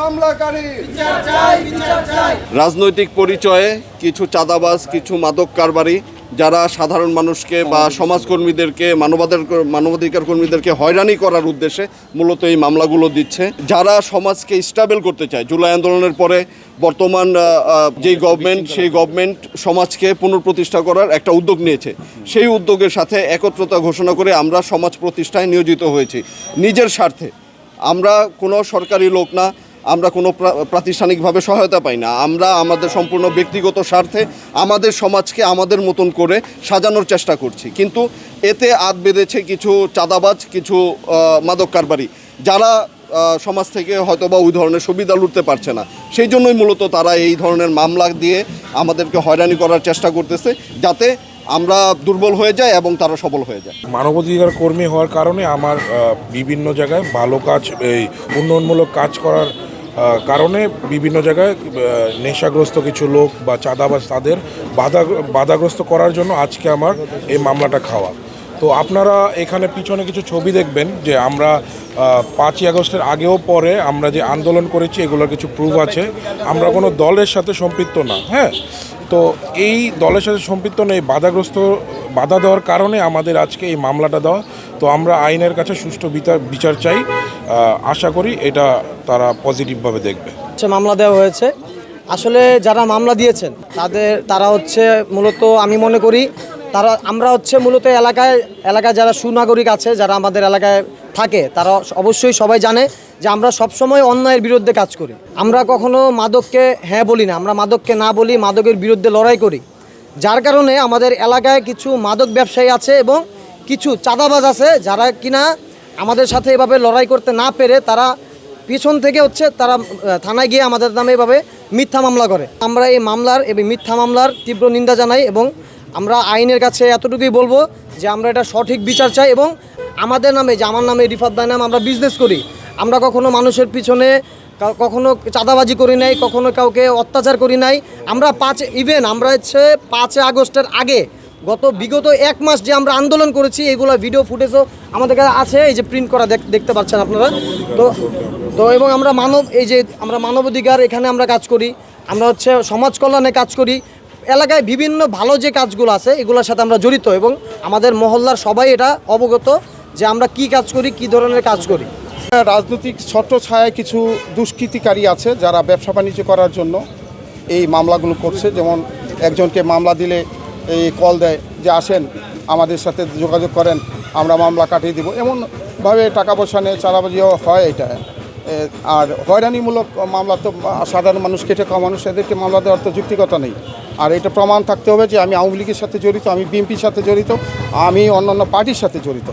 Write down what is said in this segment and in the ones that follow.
মামলাকারী রাজনৈতিক পরিচয়ে কিছু চাঁদাবাজ, কিছু মাদক কারবারি যারা সাধারণ মানুষকে বা সমাজকর্মীদেরকে মানবাধিকার কর্মীদেরকে হয়রানি করার উদ্দেশ্যে মূলত এই মামলাগুলো দিচ্ছে। যারা সমাজকে স্টেবল করতে চায়, জুলাই আন্দোলনের পরে বর্তমান যেই গভর্নমেন্ট, সেই গভর্নমেন্ট সমাজকে পুনঃপ্রতিষ্ঠা করার একটা উদ্যোগ নিয়েছে। সেই উদ্যোগের সাথে একত্রতা ঘোষণা করে আমরা সমাজ প্রতিষ্ঠায় নিয়োজিত হয়েছি নিজের স্বার্থে। আমরা কোনো সরকারি লোক না, আমরা কোনো প্রাতিষ্ঠানিকভাবে সহায়তা পাই না। আমরা আমাদের সম্পূর্ণ ব্যক্তিগত স্বার্থে আমাদের সমাজকে আমাদের মতন করে সাজানোর চেষ্টা করছি। কিন্তু এতে আত বেঁধেছে কিছু চাঁদাবাজ, কিছু মাদক কারবারি, যারা সমাজ থেকে হয়তোবা ওই ধরনের সুবিধা লুটতে পারছে না। সেই জন্যই মূলত তারা এই ধরনের মামলা দিয়ে আমাদেরকে হয়রানি করার চেষ্টা করতেছে, যাতে আমরা দুর্বল হয়ে যাই এবং তারা সবল হয়ে যায়। মানবাধিকার কর্মী হওয়ার কারণে আমার বিভিন্ন জায়গায় ভালো কাজ, এই উন্নয়নমূলক কাজ করার কারণে বিভিন্ন জায়গায় নেশাগ্রস্ত কিছু লোক বা চাঁদাবাজ তাদের বাধাগ্রস্ত করার জন্য আজকে আমার এই মামলাটা খাওয়া। তো আপনারা এখানে পিছনে কিছু ছবি দেখবেন যে আমরা 5ই আগস্টের আগেও পরে আমরা যে আন্দোলন করেছি এগুলোর কিছু প্রুফ আছে। আমরা কোনো দলের সাথে সম্পৃক্ত না, হ্যাঁ। তো এই দলের সাথে সম্পৃক্ত নেই, বাধা দেওয়ার কারণে আমাদের আজকে এই মামলাটা দেওয়া। তো আমরা আইনের কাছে সুষ্ঠু বিচার চাই। আশা করি এটা তারা পজিটিভভাবে দেখবে। মামলা দেওয়া হয়েছে, আসলে যারা মামলা দিয়েছেন তারা হচ্ছে মূলত, আমি মনে করি আমরা হচ্ছে মূলত এলাকায় যারা সুনাগরিক আছে, যারা আমাদের এলাকায় থাকে, তারা অবশ্যই সবাই জানে যে আমরা সবসময় অন্যায়ের বিরুদ্ধে কাজ করি। আমরা কখনো মাদককে হ্যাঁ বলি না, আমরা মাদককে না বলি, মাদকের বিরুদ্ধে লড়াই করি। যার কারণে আমাদের এলাকায় কিছু মাদক ব্যবসায়ী আছে এবং কিছু চাঁদাবাজ আছে, যারা কিনা আমাদের সাথে এভাবে লড়াই করতে না পেরে তারা পিছন থেকে হচ্ছে তারা থানায় গিয়ে আমাদের নামে এভাবে মিথ্যা মামলা করে। আমরা এই মিথ্যা মামলার তীব্র নিন্দা জানাই এবং আমরা আইনের কাছে এতটুকুই বলবো যে আমরা এটা সঠিক বিচার চাই। এবং আমাদের নামে, যে আমার নামে রিফাত ভাই নামে আমরা বিজনেস করি, আমরা কখনো মানুষের পিছনে কখনো চাঁদাবাজি করি নাই, কখনো কাউকে অত্যাচার করি নাই। আমরা আমরা হচ্ছে 5 আগস্টের আগে বিগত 1 মাস যে আমরা আন্দোলন করেছি, এগুলো ভিডিও ফুটেজও আমাদের কাছে আছে, এই যে প্রিন্ট করা দেখতে পাচ্ছেন আপনারা। তো এবং আমরা মানবাধিকার এখানে আমরা কাজ করি, আমরা হচ্ছে সমাজ কল্যাণে কাজ করি, এলাকায় বিভিন্ন ভালো যে কাজগুলো আছে এগুলোর সাথে আমরা জড়িত এবং আমাদের মহল্লার সবাই এটা অবগত যে আমরা কি কাজ করি, কি ধরনের কাজ করি। রাজনৈতিক ছত্রছায়ায় কিছু দুষ্কৃতিকারী আছে যারা ব্যবসা বাণিজ্য করার জন্য এই মামলাগুলো করছে। যেমন একজনকে মামলা দিলে এই কল দেয় যে আসেন আমাদের সাথে যোগাযোগ করেন, আমরা মামলা কাটিয়ে দিব। এমনভাবে টাকা পয়সা নিয়ে চাঁদাবাজিও হয় এটা। আর হয়রানিমূলক মামলা তো সাধারণ মানুষ, খেটে খাওয়া মানুষ, এদেরকে মামলা দেওয়ার তো যুক্তিকতা নেই। আর এটা প্রমাণ থাকতে হবে যে আমি আওয়ামী লীগের সাথে জড়িত, আমি বিএনপির সাথে জড়িত, আমি অন্যান্য পার্টির সাথে জড়িত।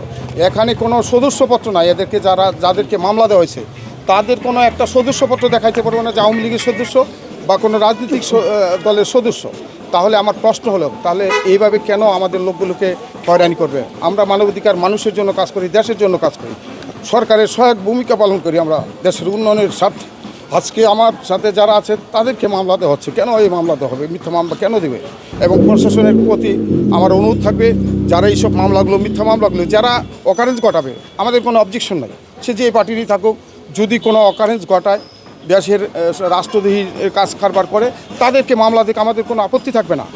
এখানে কোনো সদস্যপত্র নাই। এদেরকে যাদেরকে মামলা দেওয়া হয়েছে তাদের কোনো একটা সদস্যপত্র দেখাইতে পারবে না যে আওয়ামী লীগের সদস্য বা কোনো রাজনৈতিক দলের সদস্য। তাহলে আমার প্রশ্ন হলো, তাহলে এইভাবে কেন আমাদের লোকগুলোকে হয়রানি করবে? আমরা মানবাধিকার মানুষের জন্য কাজ করি, দেশের জন্য কাজ করি, সরকারের সহায়ক ভূমিকা পালন করি আমরা দেশের উন্নয়নের স্বার্থে। আজকে আমার সাথে যারা আছে তাদেরকে মামলা দেওয়া হচ্ছে। কেন এই মামলা দেওয়া হবে? মিথ্যা মামলা কেন দেবে? এবং প্রশাসনের প্রতি আমার অনুরোধ থাকবে, যারা এইসব মামলাগুলো, মিথ্যা মামলাগুলো, যারা অকারেন্স ঘটাবে, আমাদের কোনো অবজেকশন নেই, সে যে পার্টিরই থাকুক, যদি কোনো অকারেন্স ঘটায়, দেশের রাষ্ট্রদ্রোহী কাজ কারবার করে, তাদেরকে মামলা থেকে আমাদের কোনো আপত্তি থাকবে না।